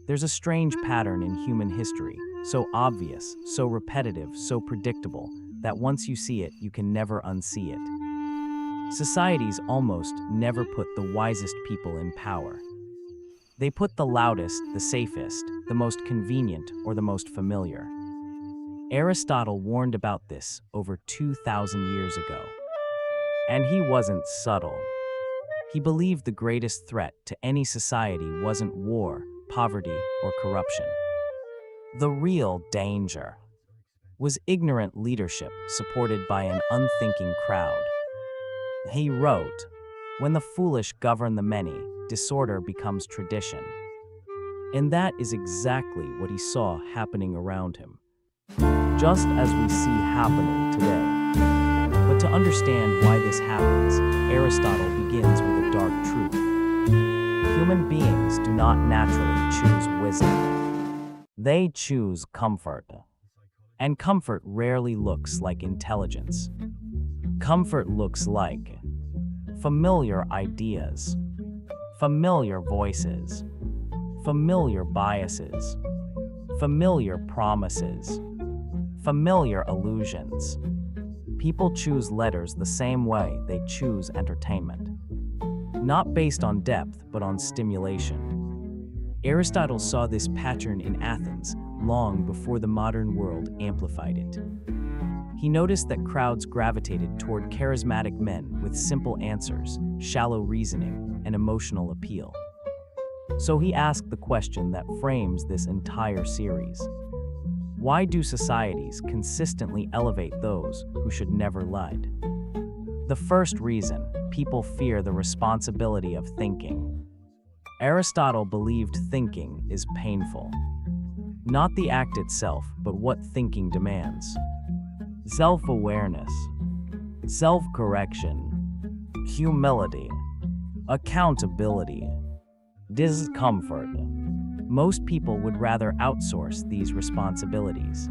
There's a strange pattern in human history, so obvious, so repetitive, so predictable, that once you see it, you can never unsee it. Societies almost never put the wisest people in power. They put the loudest, the safest, the most convenient, or the most familiar. Aristotle warned about this over 2,000 years ago. And he wasn't subtle. He believed the greatest threat to any society wasn't war, poverty, or corruption. The real danger was ignorant leadership supported by an unthinking crowd. He wrote, "When the foolish govern the many, disorder becomes tradition." And that is exactly what he saw happening around him, just as we see happening today. But to understand why this happens, Aristotle begins with a dark truth. Human beings do not naturally choose wisdom. They choose comfort. And comfort rarely looks like intelligence. Comfort looks like familiar ideas, familiar voices, familiar biases, familiar promises, familiar illusions. People choose letters the same way they choose entertainment. Not based on depth, but on stimulation. Aristotle saw this pattern in Athens long before the modern world amplified it. He noticed that crowds gravitated toward charismatic men with simple answers, shallow reasoning, and emotional appeal. So he asked the question that frames this entire series. Why do societies consistently elevate those who should never lead? The first reason: people fear the responsibility of thinking. Aristotle believed thinking is painful. Not the act itself, but what thinking demands. Self-awareness, self-correction, humility, accountability, discomfort. Most people would rather outsource these responsibilities.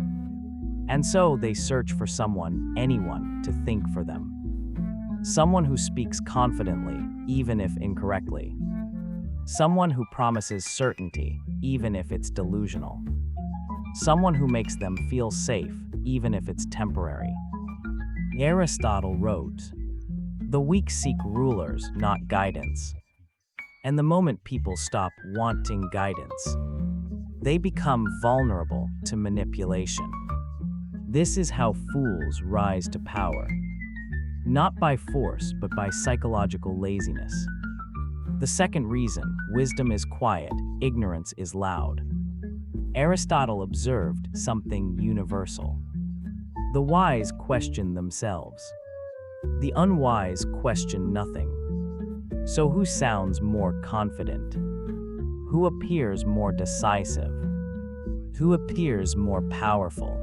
And so they search for someone, anyone, to think for them. Someone who speaks confidently, even if incorrectly. Someone who promises certainty, even if it's delusional. Someone who makes them feel safe, even if it's temporary. Aristotle wrote, "The weak seek rulers, not guidance." And the moment people stop wanting guidance, they become vulnerable to manipulation. This is how fools rise to power. Not by force, but by psychological laziness. The second reason: wisdom is quiet, ignorance is loud. Aristotle observed something universal. The wise question themselves. The unwise question nothing. So who sounds more confident? Who appears more decisive? Who appears more powerful?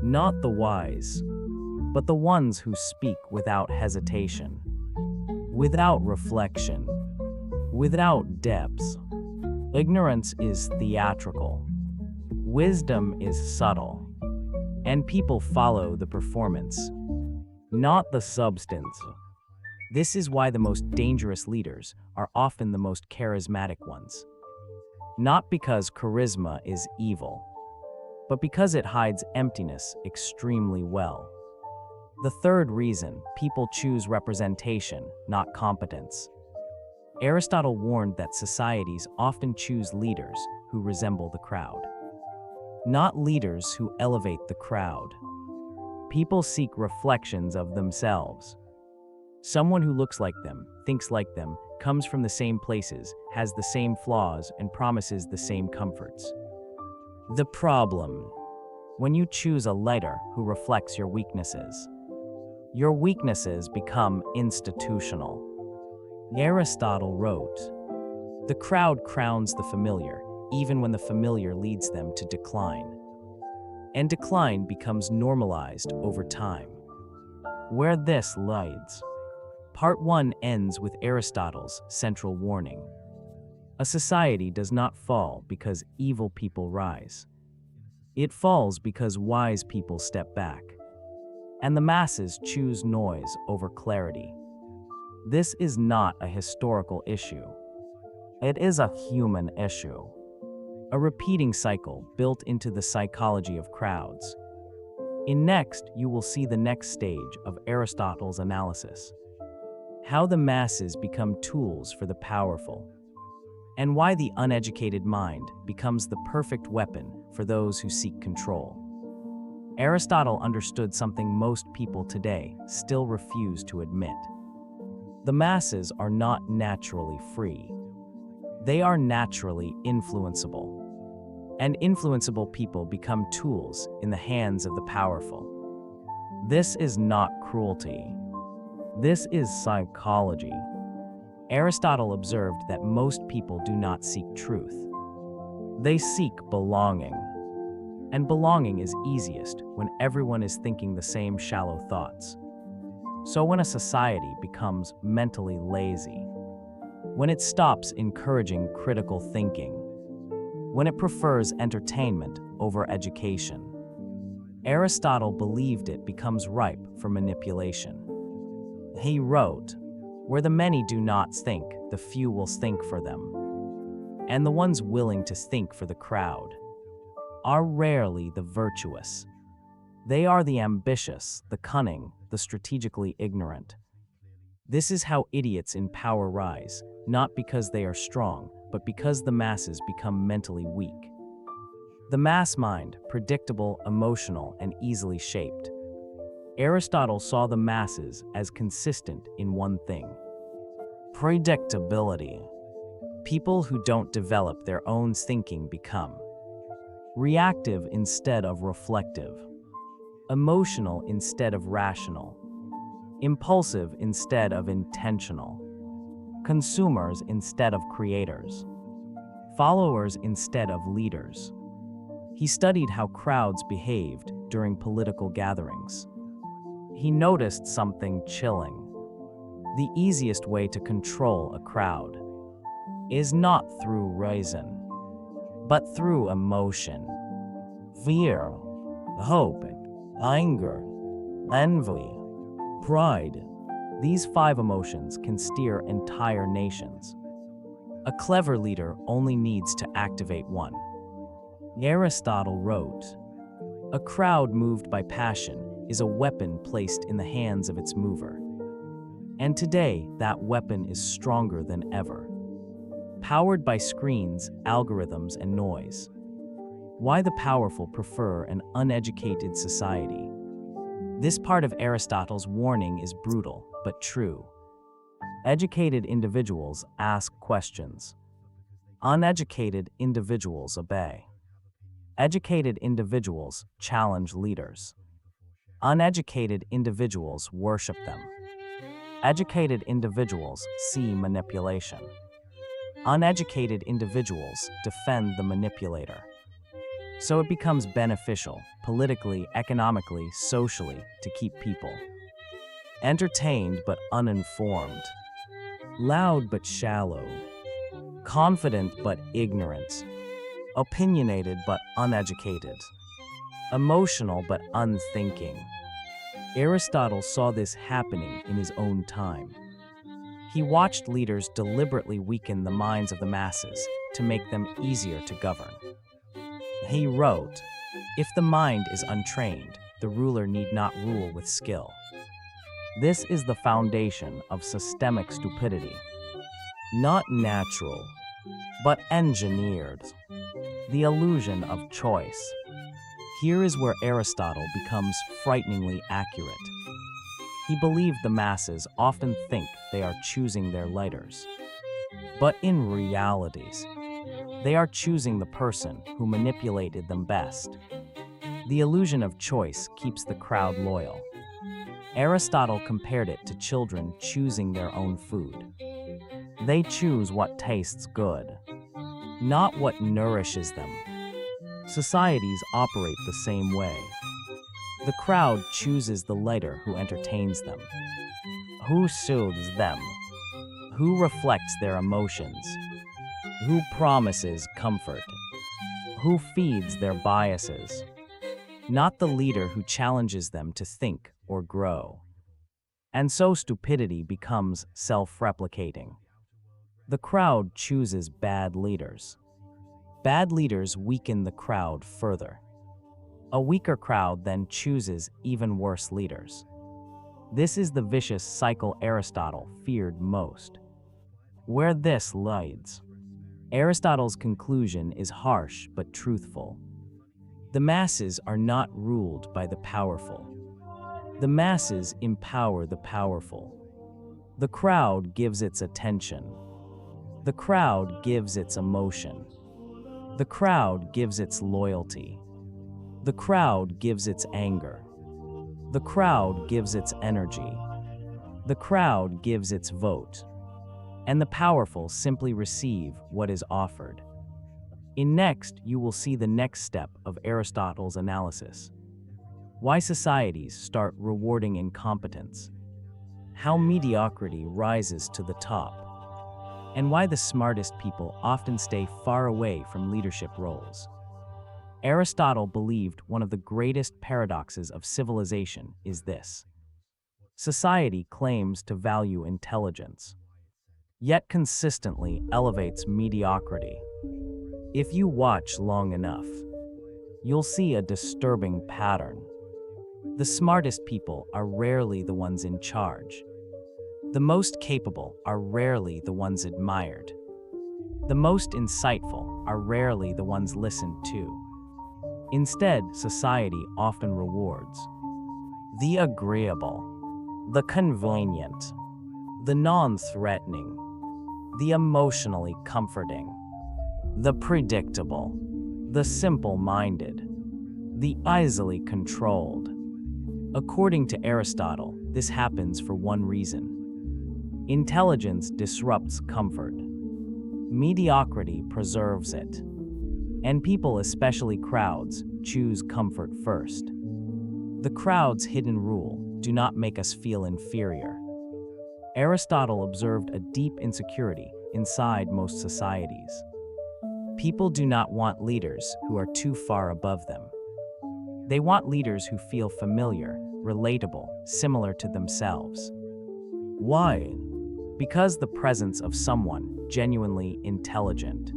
Not the wise, but the ones who speak without hesitation, without reflection, without depths. Ignorance is theatrical. Wisdom is subtle. And people follow the performance, not the substance. This is why the most dangerous leaders are often the most charismatic ones. Not because charisma is evil, but because it hides emptiness extremely well. The third reason: people choose representation, not competence. Aristotle warned that societies often choose leaders who resemble the crowd, not leaders who elevate the crowd. People seek reflections of themselves. Someone who looks like them, thinks like them, comes from the same places, has the same flaws, and promises the same comforts. The problem: when you choose a leader who reflects your weaknesses become institutional. Aristotle wrote, "The crowd crowns the familiar, even when the familiar leads them to decline." And decline becomes normalized over time. Where this leads. Part 1 ends with Aristotle's central warning. A society does not fall because evil people rise. It falls because wise people step back. And the masses choose noise over clarity. This is not a historical issue. It is a human issue. a repeating cycle built into the psychology of crowds. Next, you will see the next stage of Aristotle's analysis: how the masses become tools for the powerful, and why the uneducated mind becomes the perfect weapon for those who seek control. Aristotle understood something most people today still refuse to admit. The masses are not naturally free. They are naturally influenceable. And influenceable people become tools in the hands of the powerful. This is not cruelty. This is psychology. Aristotle observed that most people do not seek truth. They seek belonging. And belonging is easiest when everyone is thinking the same shallow thoughts. So when a society becomes mentally lazy, when it stops encouraging critical thinking, when it prefers entertainment over education, Aristotle believed it becomes ripe for manipulation. He wrote, "Where the many do not think, the few will think for them. And the ones willing to think for the crowd are rarely the virtuous. They are the ambitious, the cunning, the strategically ignorant." This is how idiots in power rise, not because they are strong, but because the masses become mentally weak. The mass mind, predictable, emotional, and easily shaped. Aristotle saw the masses as consistent in one thing: predictability. People who don't develop their own thinking become reactive instead of reflective, emotional instead of rational, impulsive instead of intentional, consumers instead of creators, followers instead of leaders. He studied how crowds behaved during political gatherings. He noticed something chilling. The easiest way to control a crowd is not through reason, but through emotion. Fear, hope, anger, envy, pride. These 5 emotions can steer entire nations. A clever leader only needs to activate one. Aristotle wrote, "A crowd moved by passion is a weapon placed in the hands of its mover." And today, that weapon is stronger than ever. Powered by screens, algorithms, and noise. Why the powerful prefer an uneducated society. This part of Aristotle's warning is brutal, but true. Educated individuals ask questions. Uneducated individuals obey. Educated individuals challenge leaders. Uneducated individuals worship them. Educated individuals see manipulation. Uneducated individuals defend the manipulator. So it becomes beneficial, politically, economically, socially, to keep people entertained but uninformed, loud but shallow, confident but ignorant, opinionated but uneducated, emotional but unthinking. Aristotle saw this happening in his own time. He watched leaders deliberately weaken the minds of the masses to make them easier to govern. He wrote, "If the mind is untrained, the ruler need not rule with skill." This is the foundation of systemic stupidity. Not natural, but engineered. The illusion of choice. Here is where Aristotle becomes frighteningly accurate. He believed the masses often think they are choosing their leaders. But in realities, they are choosing the person who manipulated them best. The illusion of choice keeps the crowd loyal. Aristotle compared it to children choosing their own food. They choose what tastes good, not what nourishes them. Societies operate the same way. The crowd chooses the leader who entertains them, who soothes them, who reflects their emotions, who promises comfort, who feeds their biases, not the leader who challenges them to think or grow. And so stupidity becomes self-replicating. The crowd chooses bad leaders. Bad leaders weaken the crowd further. A weaker crowd then chooses even worse leaders. This is the vicious cycle Aristotle feared most. Where this leads. Aristotle's conclusion is harsh but truthful. The masses are not ruled by the powerful. The masses empower the powerful. The crowd gives its attention. The crowd gives its emotion. The crowd gives its loyalty. The crowd gives its anger. The crowd gives its energy. The crowd gives its vote. And the powerful simply receive what is offered. Next, you will see the next step of Aristotle's analysis. Why societies start rewarding incompetence. How mediocrity rises to the top. And why the smartest people often stay far away from leadership roles. Aristotle believed one of the greatest paradoxes of civilization is this. Society claims to value intelligence, yet consistently elevates mediocrity. If you watch long enough, you'll see a disturbing pattern. The smartest people are rarely the ones in charge. The most capable are rarely the ones admired. The most insightful are rarely the ones listened to. Instead, society often rewards the agreeable, the convenient, the non-threatening, the emotionally comforting, the predictable, the simple-minded, the easily controlled. According to Aristotle, this happens for one reason. Intelligence disrupts comfort. Mediocrity preserves it. And people, especially crowds, choose comfort first. The crowd's hidden rule do not make us feel inferior. Aristotle observed a deep insecurity inside most societies. People do not want leaders who are too far above them. They want leaders who feel familiar, relatable, similar to themselves. Why? Because the presence of someone genuinely intelligent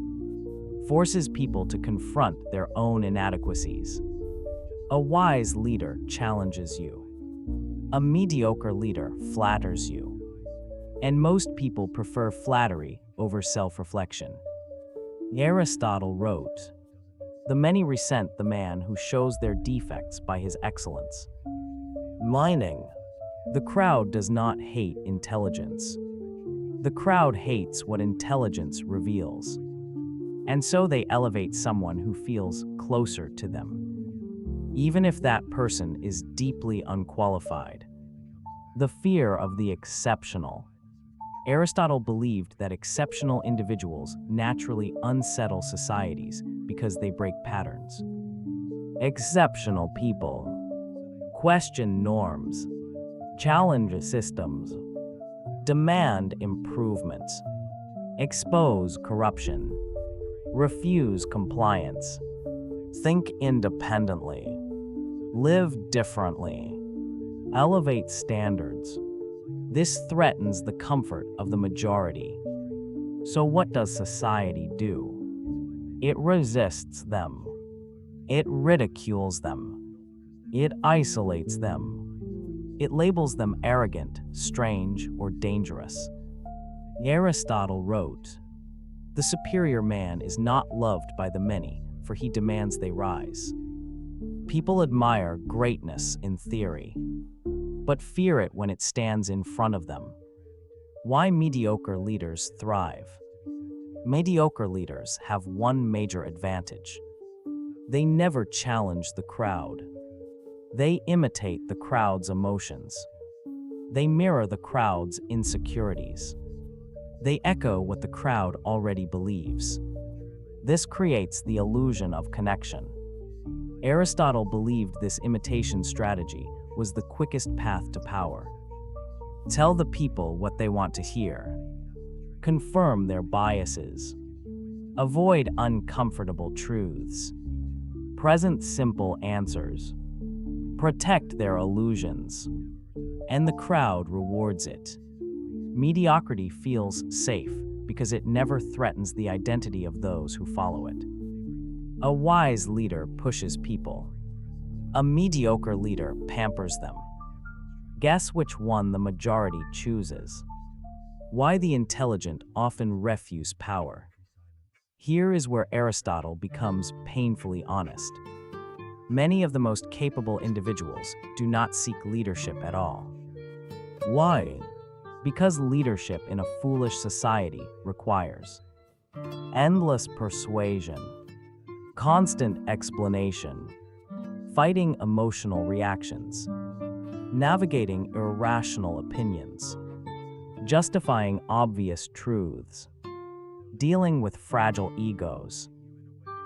forces people to confront their own inadequacies. A wise leader challenges you. A mediocre leader flatters you. And most people prefer flattery over self-reflection. Aristotle wrote, "The many resent the man who shows their defects by his excellence." Meaning, the crowd does not hate intelligence. The crowd hates what intelligence reveals. And so they elevate someone who feels closer to them, even if that person is deeply unqualified. The fear of the exceptional. Aristotle believed that exceptional individuals naturally unsettle societies because they break patterns. Exceptional people question norms, challenge systems, demand improvements, expose corruption, refuse compliance, think independently, live differently, elevate standards. This threatens the comfort of the majority. So what does society do? It resists them. It ridicules them. It isolates them. It labels them arrogant, strange, or dangerous. Aristotle wrote, "The superior man is not loved by the many, for he demands they rise." People admire greatness in theory, but fear it when it stands in front of them. Why mediocre leaders thrive? Mediocre leaders have one major advantage. They never challenge the crowd. They imitate the crowd's emotions. They mirror the crowd's insecurities. They echo what the crowd already believes. This creates the illusion of connection. Aristotle believed this imitation strategy was the quickest path to power. Tell the people what they want to hear. Confirm their biases. Avoid uncomfortable truths. Present simple answers. Protect their illusions. And the crowd rewards it. Mediocrity feels safe because it never threatens the identity of those who follow it. A wise leader pushes people. A mediocre leader pampers them. Guess which one the majority chooses? Why the intelligent often refuse power. Here is where Aristotle becomes painfully honest. Many of the most capable individuals do not seek leadership at all. Why? Because leadership in a foolish society requires endless persuasion, constant explanation, fighting emotional reactions, navigating irrational opinions, justifying obvious truths, dealing with fragile egos,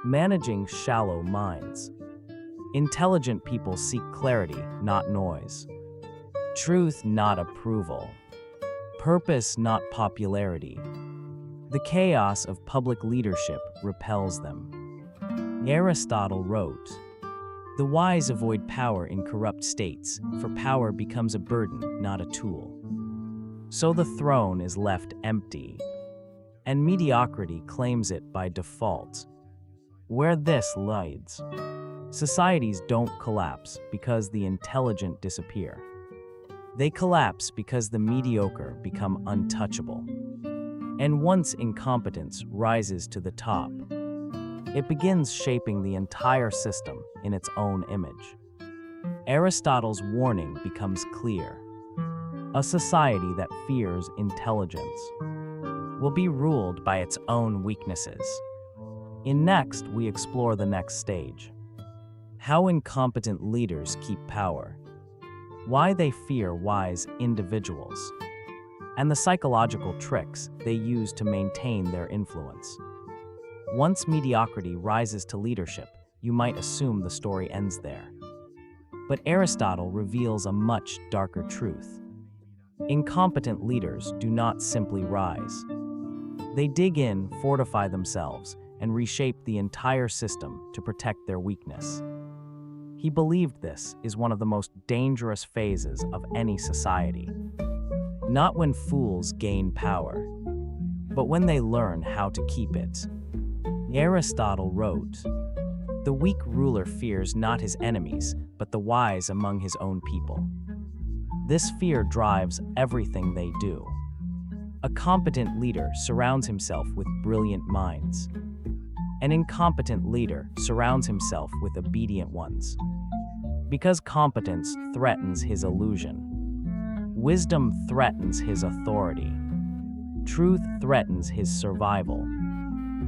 managing shallow minds. Intelligent people seek clarity, not noise, truth, not approval, purpose, not popularity. The chaos of public leadership repels them. Aristotle wrote, "The wise avoid power in corrupt states, for power becomes a burden, not a tool. So the throne is left empty, and mediocrity claims it by default." Where this leads, societies don't collapse because the intelligent disappear. They collapse because the mediocre become untouchable. And once incompetence rises to the top, it begins shaping the entire system in its own image. Aristotle's warning becomes clear. A society that fears intelligence will be ruled by its own weaknesses. In Next, we explore the next stage. How incompetent leaders keep power. Why they fear wise individuals. And the psychological tricks they use to maintain their influence. Once mediocrity rises to leadership, you might assume the story ends there. But Aristotle reveals a much darker truth. Incompetent leaders do not simply rise. They dig in, fortify themselves, and reshape the entire system to protect their weakness. He believed this is one of the most dangerous phases of any society. Not when fools gain power, but when they learn how to keep it. Aristotle wrote, "The weak ruler fears not his enemies, but the wise among his own people." This fear drives everything they do. A competent leader surrounds himself with brilliant minds. An incompetent leader surrounds himself with obedient ones. Because competence threatens his illusion. Wisdom threatens his authority. Truth threatens his survival.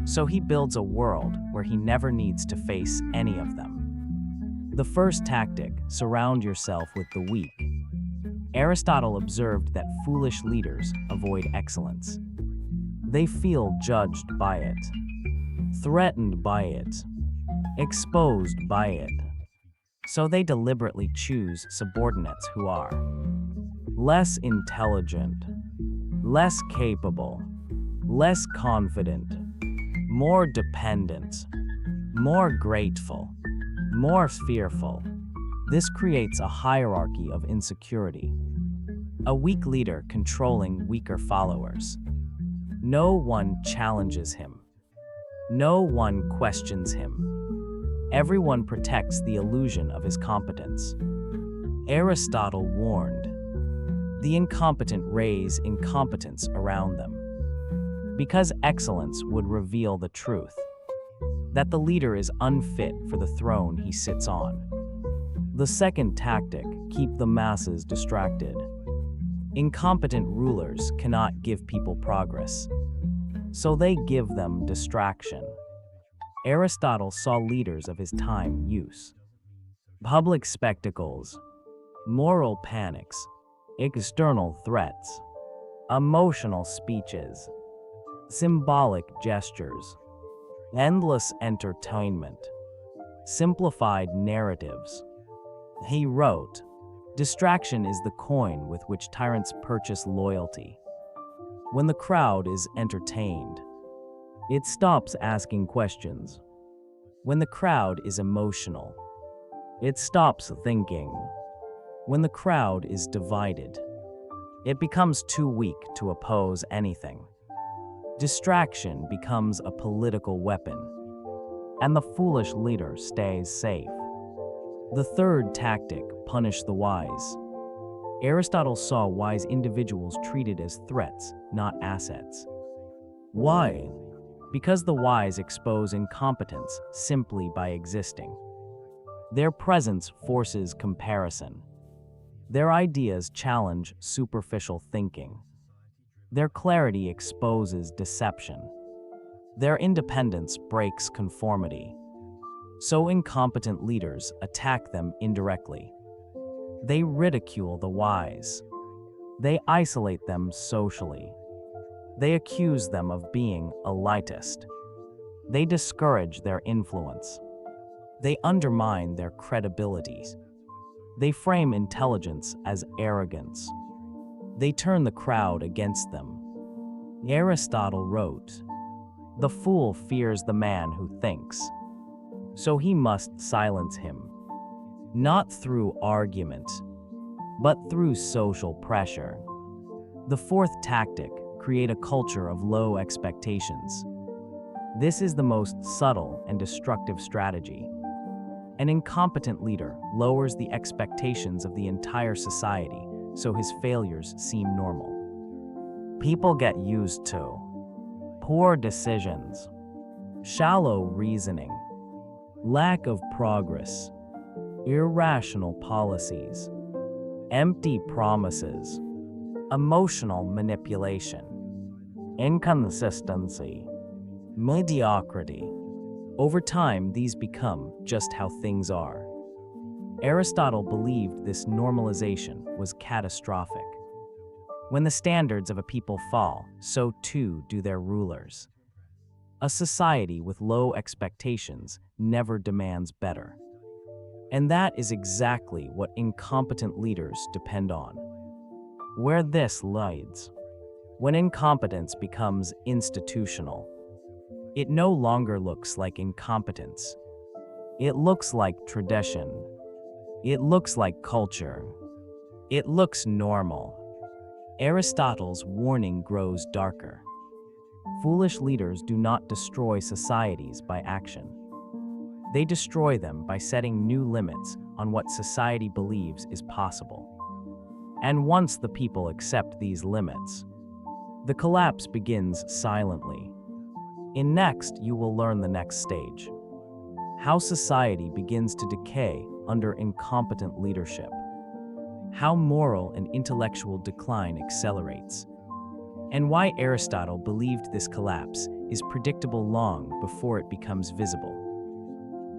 So he builds a world where he never needs to face any of them. The first tactic, surround yourself with the weak. Aristotle observed that foolish leaders avoid excellence. They feel judged by it, threatened by it, exposed by it. So they deliberately choose subordinates who are less intelligent, less capable, less confident, more dependent, more grateful, more fearful. This creates a hierarchy of insecurity. A weak leader controlling weaker followers. No one challenges him. No one questions him. Everyone protects the illusion of his competence. Aristotle warned, the incompetent raise incompetence around them. Because excellence would reveal the truth, that the leader is unfit for the throne he sits on. The second tactic, keep the masses distracted. Incompetent rulers cannot give people progress, so they give them distraction. Aristotle saw leaders of his time use public spectacles, moral panics, external threats, emotional speeches, symbolic gestures, endless entertainment, simplified narratives. He wrote, "Distraction is the coin with which tyrants purchase loyalty. When the crowd is entertained, it stops asking questions. When the crowd is emotional, it stops thinking. When the crowd is divided, it becomes too weak to oppose anything. Distraction becomes a political weapon. and the foolish leader stays safe. The third tactic, punish the wise. Aristotle saw wise individuals treated as threats, not assets. Why? Because the wise expose incompetence simply by existing. Their presence forces comparison. Their ideas challenge superficial thinking. Their clarity exposes deception. Their independence breaks conformity. So incompetent leaders attack them indirectly. They ridicule the wise. They isolate them socially. They accuse them of being elitist. They discourage their influence. They undermine their credibility. They frame intelligence as arrogance. They turn the crowd against them. Aristotle wrote, "The fool fears the man who thinks, so he must silence him, not through argument, but through social pressure." The fourth tactic, create a culture of low expectations. This is the most subtle and destructive strategy. An incompetent leader lowers the expectations of the entire society so his failures seem normal. People get used to poor decisions, shallow reasoning, lack of progress, irrational policies, empty promises, emotional manipulation, inconsistency, mediocrity. Over time, these become just how things are. Aristotle believed this normalization was catastrophic. When the standards of a people fall, so too do their rulers. A society with low expectations never demands better. And that is exactly what incompetent leaders depend on. Where this leads, when incompetence becomes institutional, it no longer looks like incompetence. It looks like tradition. It looks like culture. It looks normal. Aristotle's warning grows darker. Foolish leaders do not destroy societies by action. They destroy them by setting new limits on what society believes is possible. And once the people accept these limits, the collapse begins silently. In next, you will learn the next stage. How society begins to decay under incompetent leadership. How moral and intellectual decline accelerates. And why Aristotle believed this collapse is predictable long before it becomes visible.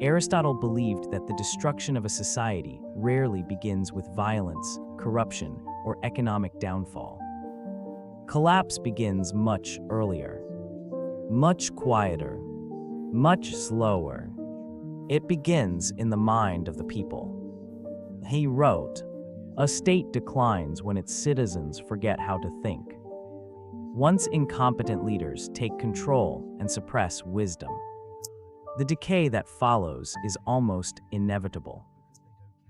Aristotle believed that the destruction of a society rarely begins with violence, corruption, or economic downfall. Collapse begins much earlier, much quieter, much slower. It begins in the mind of the people. He wrote, "A state declines when its citizens forget how to think." Once incompetent leaders take control and suppress wisdom, the decay that follows is almost inevitable.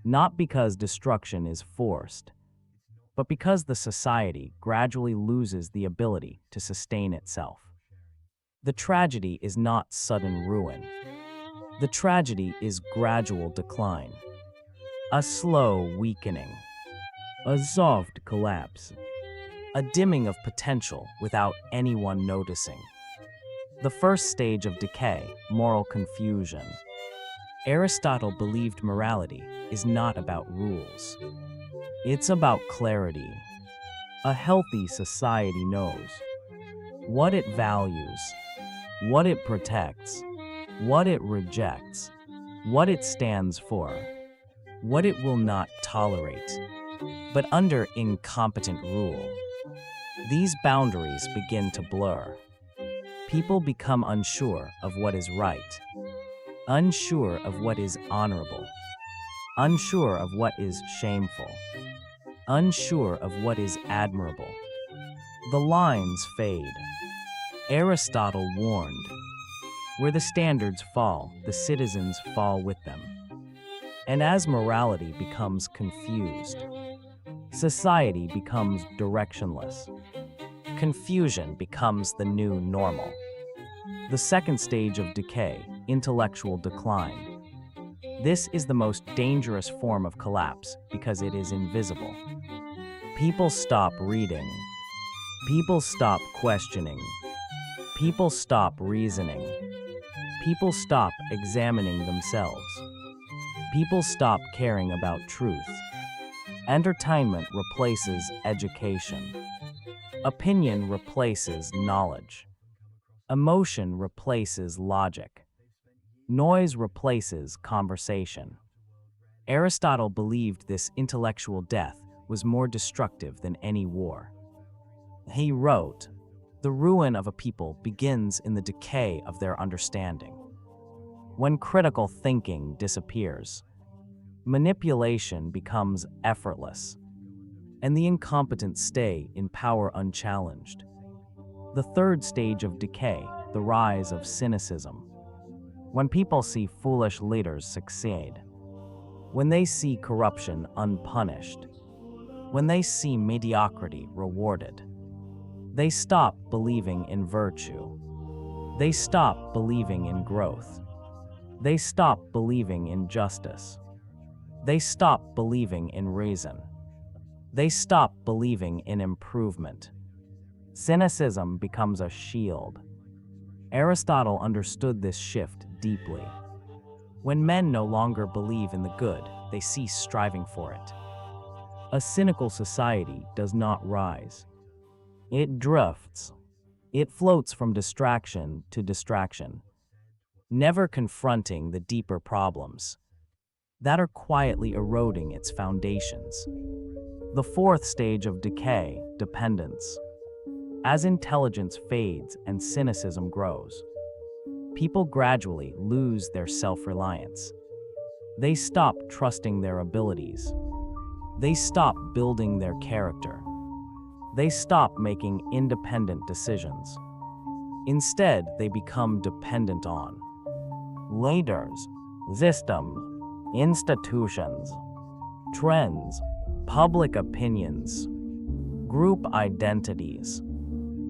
Not because destruction is forced, but because the society gradually loses the ability to sustain itself. The tragedy is not sudden ruin. The tragedy is gradual decline, a slow weakening, a soft collapse, a dimming of potential without anyone noticing. The first stage of decay, moral confusion. Aristotle believed morality is not about rules. It's about clarity. A healthy society knows what it values, what it protects, what it rejects, what it stands for, what it will not tolerate. But under incompetent rule, these boundaries begin to blur. People become unsure of what is right, unsure of what is honorable, unsure of what is shameful, unsure of what is admirable. The lines fade. Aristotle warned, where the standards fall, the citizens fall with them. And as morality becomes confused, society becomes directionless. Confusion becomes the new normal. The second stage of decay, intellectual decline. This is the most dangerous form of collapse because it is invisible. People stop reading. People stop questioning. People stop reasoning. People stop examining themselves. People stop caring about truth. Entertainment replaces education. Opinion replaces knowledge. Emotion replaces logic. Noise replaces conversation. Aristotle believed this intellectual death was more destructive than any war. He wrote, "The ruin of a people begins in the decay of their understanding." When critical thinking disappears, manipulation becomes effortless, and the incompetent stay in power unchallenged. The third stage of decay, the rise of cynicism. When people see foolish leaders succeed, when they see corruption unpunished, when they see mediocrity rewarded, they stop believing in virtue. They stop believing in growth. They stop believing in justice. They stop believing in reason. They stop believing in improvement. Cynicism becomes a shield. Aristotle understood this shift deeply. When men no longer believe in the good, they cease striving for it. A cynical society does not rise. It drifts. It floats from distraction to distraction, never confronting the deeper problems that are quietly eroding its foundations. The fourth stage of decay, dependence. As intelligence fades and cynicism grows, people gradually lose their self-reliance. They stop trusting their abilities. They stop building their character. They stop making independent decisions. Instead, they become dependent on leaders, systems, institutions, trends, public opinions, group identities.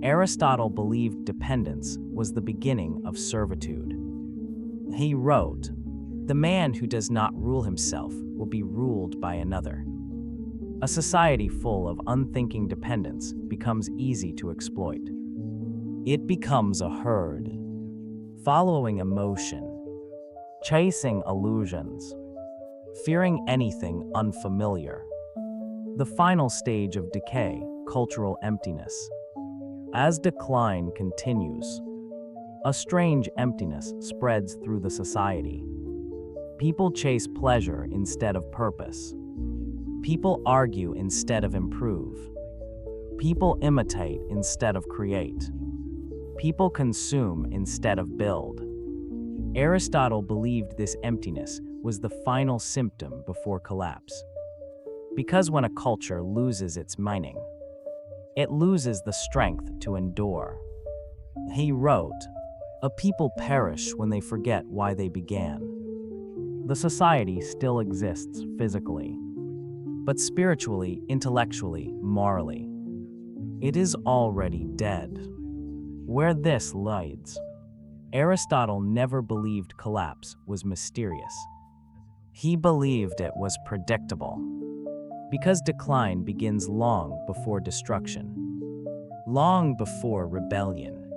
Aristotle believed dependence was the beginning of servitude. He wrote, "The man who does not rule himself will be ruled by another." A society full of unthinking dependence becomes easy to exploit. It becomes a herd, following emotion, chasing illusions, fearing anything unfamiliar. The final stage of decay, cultural emptiness. As decline continues, a strange emptiness spreads through the society. People chase pleasure instead of purpose. People argue instead of improve. People imitate instead of create. People consume instead of build. Aristotle believed this emptiness was the final symptom before collapse. Because when a culture loses its meaning, it loses the strength to endure. He wrote, "A people perish when they forget why they began." The society still exists physically, but spiritually, intellectually, morally, it is already dead. Where this leads, Aristotle never believed collapse was mysterious. He believed it was predictable. Because decline begins long before destruction, long before rebellion,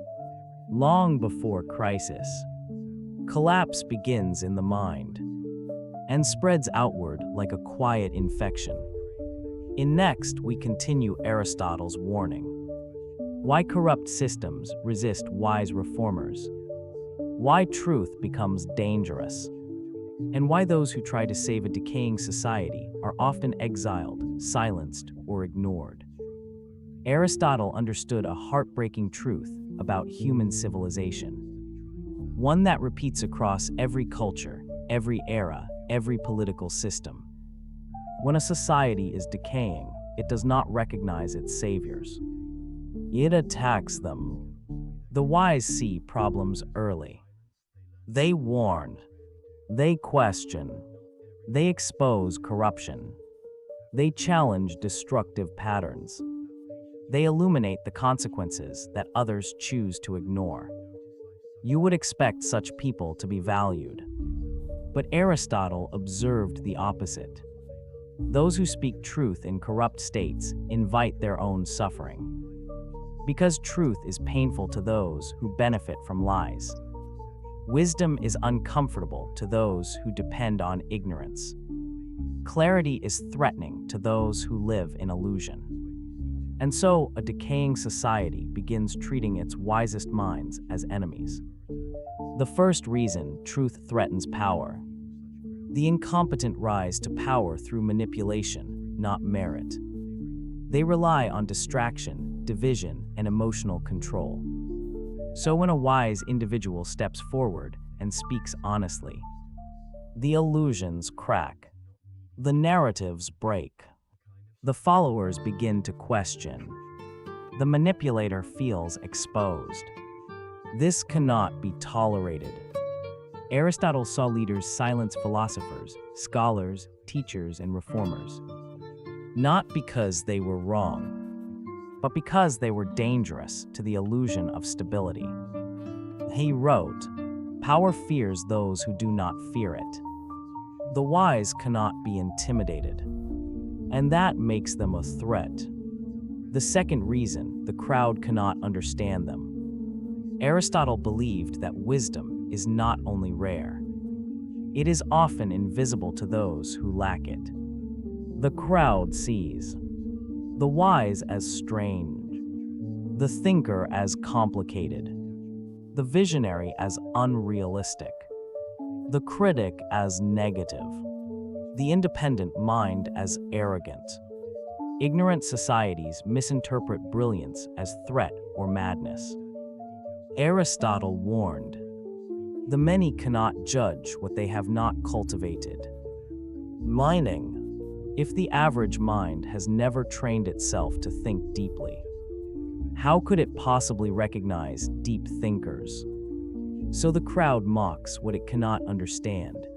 long before crisis. Collapse begins in the mind and spreads outward like a quiet infection. In next, we continue Aristotle's warning. Why corrupt systems resist wise reformers. Why truth becomes dangerous. And why those who try to save a decaying society are often exiled, silenced, or ignored. Aristotle understood a heartbreaking truth about human civilization, one that repeats across every culture, every era, every political system. When a society is decaying, it does not recognize its saviors. It attacks them. The wise see problems early. They warn. They question. They expose corruption. They challenge destructive patterns. They illuminate the consequences that others choose to ignore. You would expect such people to be valued. But Aristotle observed the opposite. Those who speak truth in corrupt states invite their own suffering. Because truth is painful to those who benefit from lies. Wisdom is uncomfortable to those who depend on ignorance. Clarity is threatening to those who live in illusion. And so, a decaying society begins treating its wisest minds as enemies. The first reason truth threatens power. The incompetent rise to power through manipulation, not merit. They rely on distraction, division, and emotional control. So when a wise individual steps forward and speaks honestly, the illusions crack. The narratives break. The followers begin to question. The manipulator feels exposed. This cannot be tolerated. Aristotle saw leaders silence philosophers, scholars, teachers, and reformers. Not because they were wrong, but because they were dangerous to the illusion of stability. He wrote, "Power fears those who do not fear it. The wise cannot be intimidated, and that makes them a threat." The second reason, the crowd cannot understand them. Aristotle believed that wisdom is not only rare, it is often invisible to those who lack it. The crowd sees the wise as strange, the thinker as complicated, the visionary as unrealistic, the critic as negative, the independent mind as arrogant. Ignorant societies misinterpret brilliance as threat or madness. Aristotle warned, "The many cannot judge what they have not cultivated." Meaning, if the average mind has never trained itself to think deeply, how could it possibly recognize deep thinkers? So the crowd mocks what it cannot understand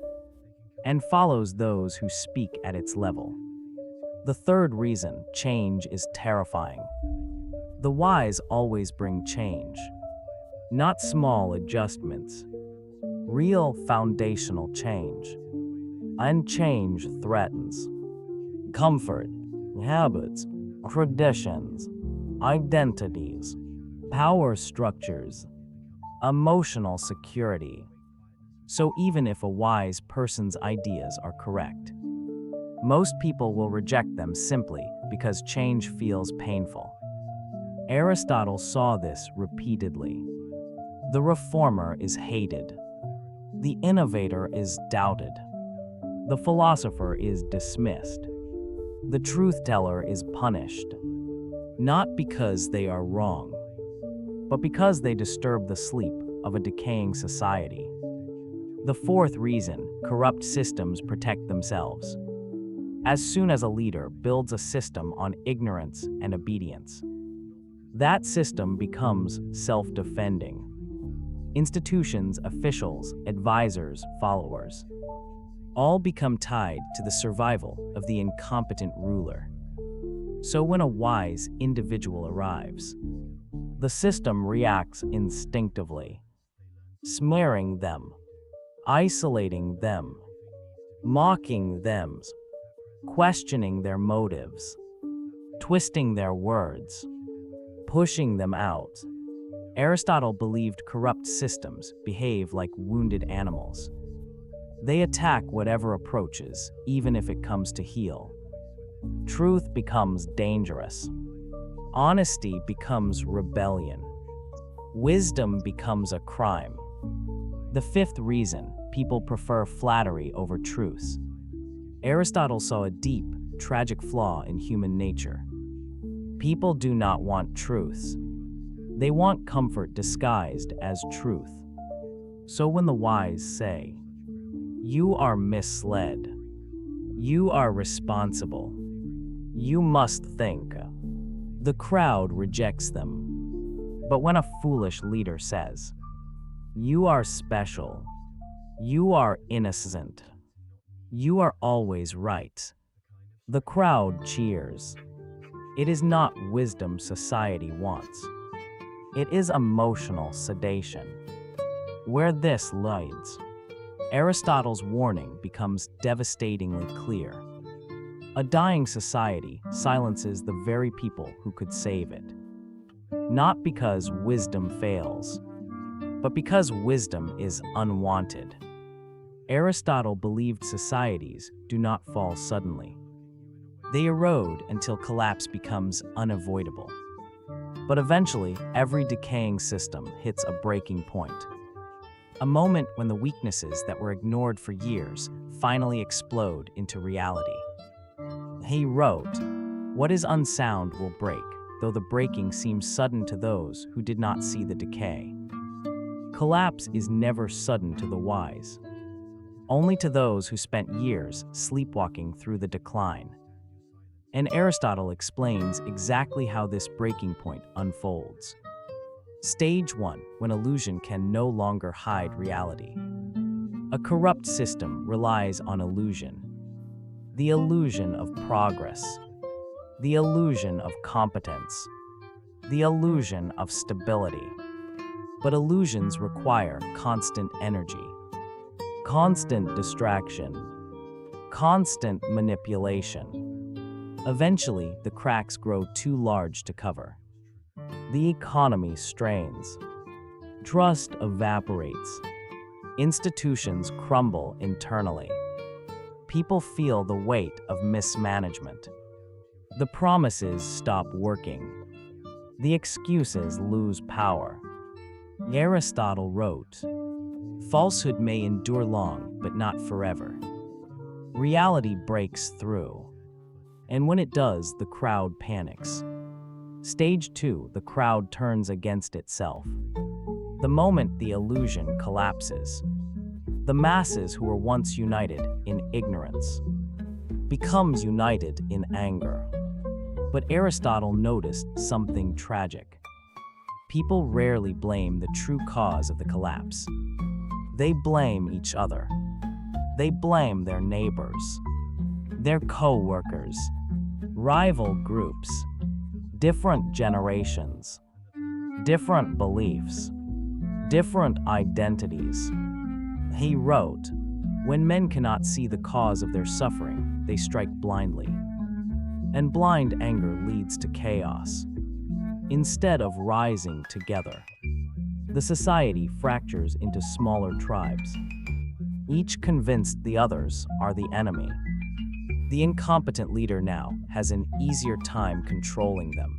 and follows those who speak at its level. The third reason, change is terrifying. The wise always bring change, not small adjustments, real foundational change. And change threatens comfort, habits, traditions, identities, power structures, emotional security. So even if a wise person's ideas are correct, most people will reject them simply because change feels painful. Aristotle saw this repeatedly. The reformer is hated. The innovator is doubted. The philosopher is dismissed. The truth teller is punished. Not because they are wrong, but because they disturb the sleep of a decaying society. The fourth reason, corrupt systems protect themselves. As soon as a leader builds a system on ignorance and obedience, that system becomes self-defending. Institutions, officials, advisors, followers, all become tied to the survival of the incompetent ruler. So when a wise individual arrives, the system reacts instinctively, smearing them, isolating them, mocking them, questioning their motives, twisting their words, pushing them out. Aristotle believed corrupt systems behave like wounded animals. They attack whatever approaches, even if it comes to heal. Truth becomes dangerous. Honesty becomes rebellion. Wisdom becomes a crime. The fifth reason, people prefer flattery over truth. Aristotle saw a deep, tragic flaw in human nature. People do not want truths. They want comfort disguised as truth. So when the wise say, "You are misled. You are responsible. You must think," the crowd rejects them. But when a foolish leader says, "You are special. You are innocent. You are always right," the crowd cheers. It is not wisdom society wants. It is emotional sedation. Where this leads, Aristotle's warning becomes devastatingly clear. A dying society silences the very people who could save it. Not because wisdom fails, but because wisdom is unwanted. Aristotle believed societies do not fall suddenly. They erode until collapse becomes unavoidable. But eventually, every decaying system hits a breaking point. A moment when the weaknesses that were ignored for years finally explode into reality. He wrote, "What is unsound will break, though the breaking seems sudden to those who did not see the decay." Collapse is never sudden to the wise, only to those who spent years sleepwalking through the decline. And Aristotle explains exactly how this breaking point unfolds. Stage 1, when illusion can no longer hide reality. A corrupt system relies on illusion. The illusion of progress. The illusion of competence. The illusion of stability. But illusions require constant energy, constant distraction, constant manipulation. Eventually, the cracks grow too large to cover. The economy strains. Trust evaporates. Institutions crumble internally. People feel the weight of mismanagement. The promises stop working. The excuses lose power. Aristotle wrote, "Falsehood may endure long, but not forever." Reality breaks through. And when it does, the crowd panics. Stage 2, the crowd turns against itself. The moment the illusion collapses, the masses who were once united in ignorance becomes united in anger. But Aristotle noticed something tragic. People rarely blame the true cause of the collapse. They blame each other. They blame their neighbors, their co-workers, rival groups, different generations, different beliefs, different identities. He wrote, "When men cannot see the cause of their suffering, they strike blindly. And blind anger leads to chaos. Instead of rising together, the society fractures into smaller tribes, each convinced the others are the enemy. The incompetent leader now has an easier time controlling them,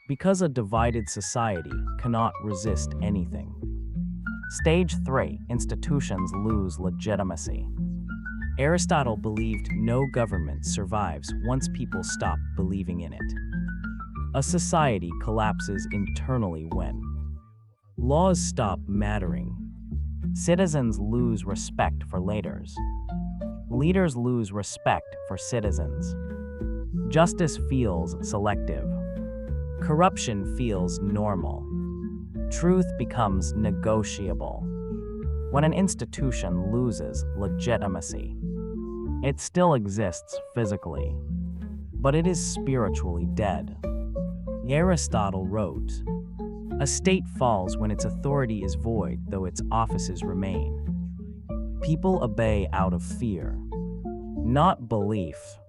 because a divided society cannot resist anything." Stage 3, institutions lose legitimacy. Aristotle believed no government survives once people stop believing in it. A society collapses internally when laws stop mattering, citizens lose respect for leaders, leaders lose respect for citizens, justice feels selective, corruption feels normal, truth becomes negotiable. When an institution loses legitimacy, it still exists physically, but it is spiritually dead. Aristotle wrote, "A state falls when its authority is void, though its offices remain. People obey out of fear, not belief,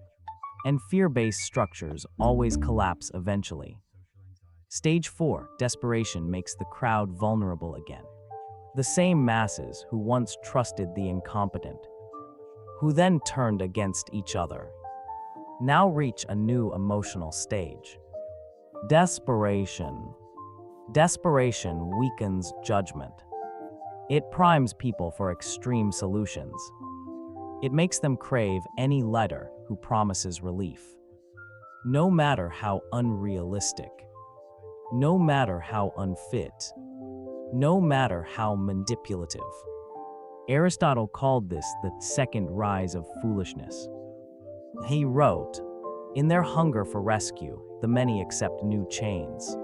and fear-based structures always collapse eventually." Stage 4, desperation makes the crowd vulnerable again. The same masses who once trusted the incompetent, who then turned against each other, now reach a new emotional stage. Desperation. Desperation weakens judgment. It primes people for extreme solutions. It makes them crave any leader who promises relief, no matter how unrealistic, no matter how unfit, no matter how manipulative. Aristotle called this the second rise of foolishness. He wrote, "In their hunger for rescue, the many accept new chains."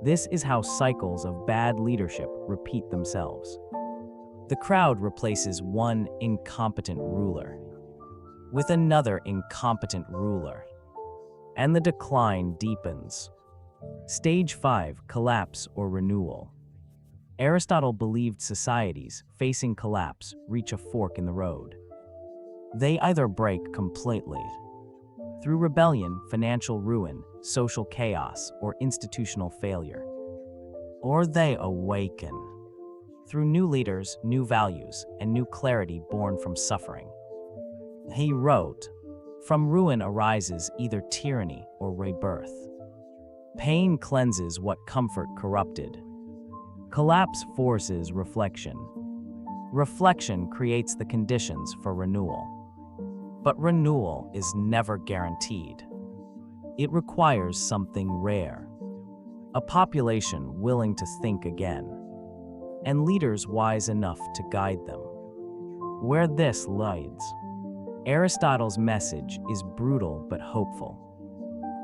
This is how cycles of bad leadership repeat themselves. The crowd replaces one incompetent ruler with another incompetent ruler, and the decline deepens. Stage 5, collapse or renewal. Aristotle believed societies facing collapse reach a fork in the road. They either break completely through rebellion, financial ruin, social chaos, or institutional failure, or they awaken through new leaders, new values, and new clarity born from suffering. He wrote, "From ruin arises either tyranny or rebirth. Pain cleanses what comfort corrupted. Collapse forces reflection. Reflection creates the conditions for renewal. But renewal is never guaranteed. It requires something rare, a population willing to think again, and leaders wise enough to guide them. Where this leads, Aristotle's message is brutal but hopeful.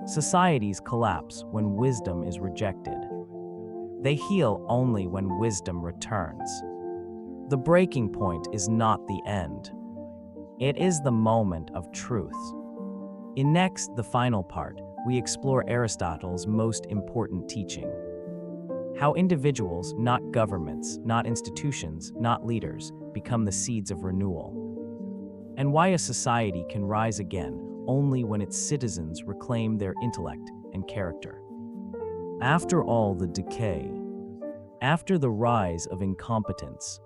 Societies collapse when wisdom is rejected. They heal only when wisdom returns. The breaking point is not the end. It is the moment of truth." In next, the final part, we explore Aristotle's most important teaching. How individuals, not governments, not institutions, not leaders, become the seeds of renewal. And why a society can rise again only when its citizens reclaim their intellect and character. After all the decay, after the rise of incompetence,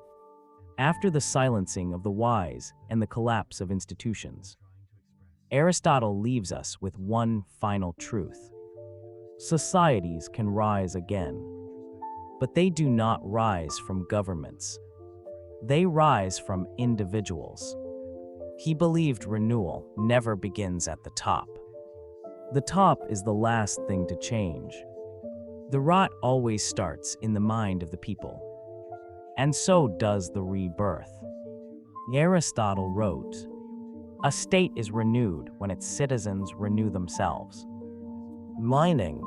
after the silencing of the wise and the collapse of institutions, Aristotle leaves us with one final truth. Societies can rise again, but they do not rise from governments. They rise from individuals. He believed renewal never begins at the top. The top is the last thing to change. The rot always starts in the mind of the people. And so does the rebirth. Aristotle wrote, "A state is renewed when its citizens renew themselves." Meaning,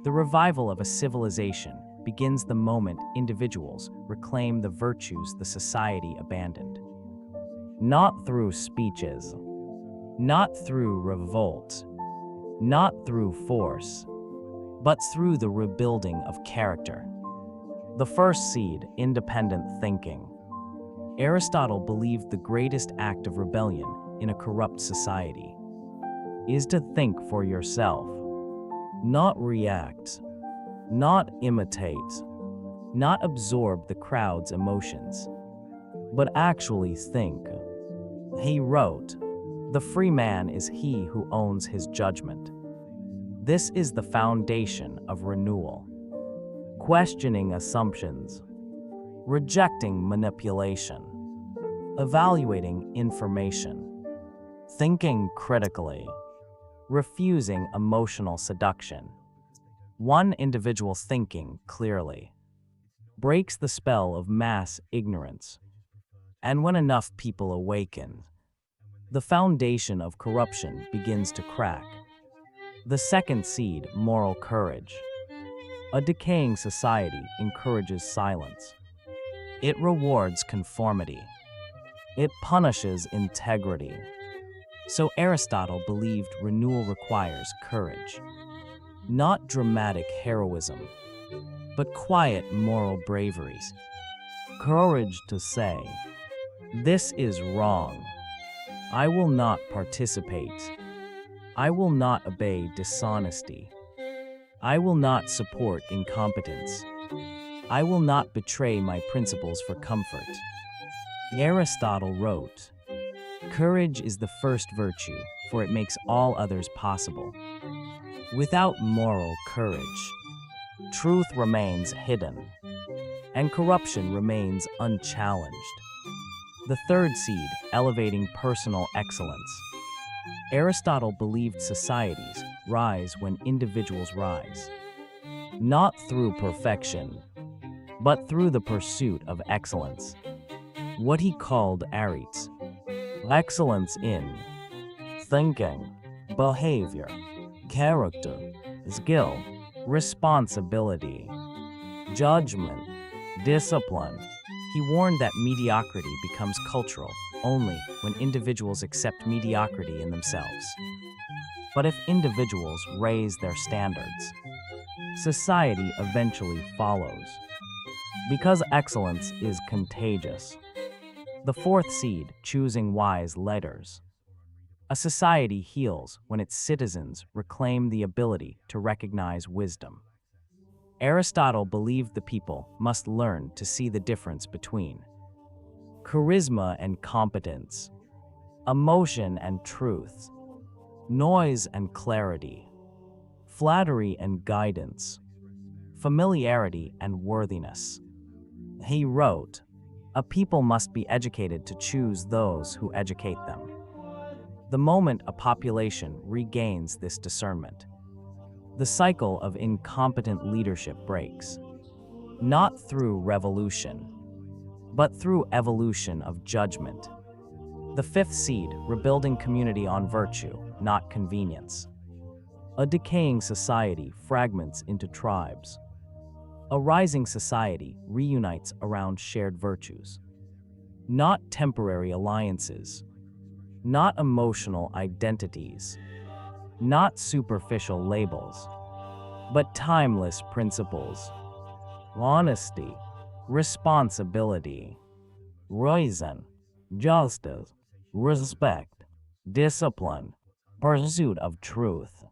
the revival of a civilization begins the moment individuals reclaim the virtues the society abandoned. Not through speeches, not through revolt, not through force, but through the rebuilding of character. The first seed, independent thinking. Aristotle believed the greatest act of rebellion in a corrupt society is to think for yourself, not react, not imitate, not absorb the crowd's emotions, but actually think. He wrote, "The free man is he who owns his judgment." This is the foundation of renewal. Questioning assumptions, rejecting manipulation, evaluating information, thinking critically, refusing emotional seduction. One individual thinking clearly breaks the spell of mass ignorance. And when enough people awaken, the foundation of corruption begins to crack. The second seed, moral courage. A decaying society encourages silence. It rewards conformity. It punishes integrity. So Aristotle believed renewal requires courage. Not dramatic heroism, but quiet moral braveries. Courage to say, "This is wrong. I will not participate. I will not obey dishonesty. I will not support incompetence. I will not betray my principles for comfort." Aristotle wrote, "Courage is the first virtue, for it makes all others possible. Without moral courage, truth remains hidden, and corruption remains unchallenged." The third seed, elevating personal excellence. Aristotle believed societies rise when individuals rise, not through perfection, but through the pursuit of excellence. What he called arites, excellence in thinking, behavior, character, skill, responsibility, judgment, discipline. He warned that mediocrity becomes cultural only when individuals accept mediocrity in themselves. But if individuals raise their standards, society eventually follows. because excellence is contagious. The fourth seed, choosing wise leaders. A society heals when its citizens reclaim the ability to recognize wisdom. Aristotle believed the people must learn to see the difference between charisma and competence, emotion and truth, noise and clarity, flattery and guidance, familiarity and worthiness. He wrote, "A people must be educated to choose those who educate them." The moment a population regains this discernment, the cycle of incompetent leadership breaks, not through revolution, but through evolution of judgment. The fifth seed, rebuilding community on virtue, not convenience. A decaying society fragments into tribes. A rising society reunites around shared virtues, not temporary alliances, not emotional identities, not superficial labels, but timeless principles: honesty, responsibility, reason, justice, respect, discipline, pursuit of truth.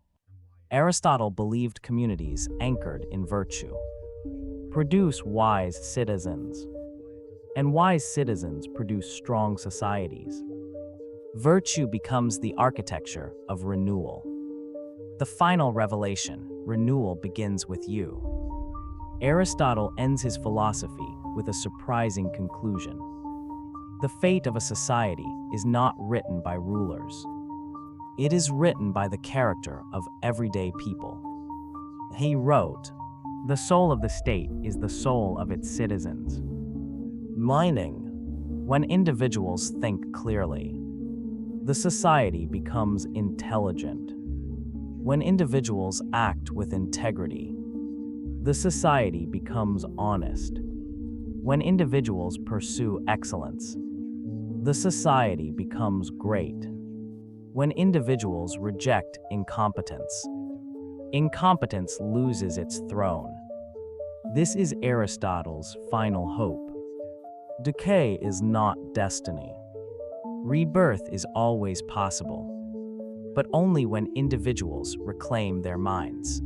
Aristotle believed communities anchored in virtue produce wise citizens, and wise citizens produce strong societies. Virtue becomes the architecture of renewal. The final revelation, renewal, begins with you. Aristotle ends his philosophy with a surprising conclusion. The fate of a society is not written by rulers. It is written by the character of everyday people. He wrote, "The soul of the state is the soul of its citizens." Meaning, when individuals think clearly, the society becomes intelligent. When individuals act with integrity, the society becomes honest. When individuals pursue excellence, the society becomes great. When individuals reject incompetence, incompetence loses its throne. This is Aristotle's final hope. Decay is not destiny. Rebirth is always possible, but only when individuals reclaim their minds.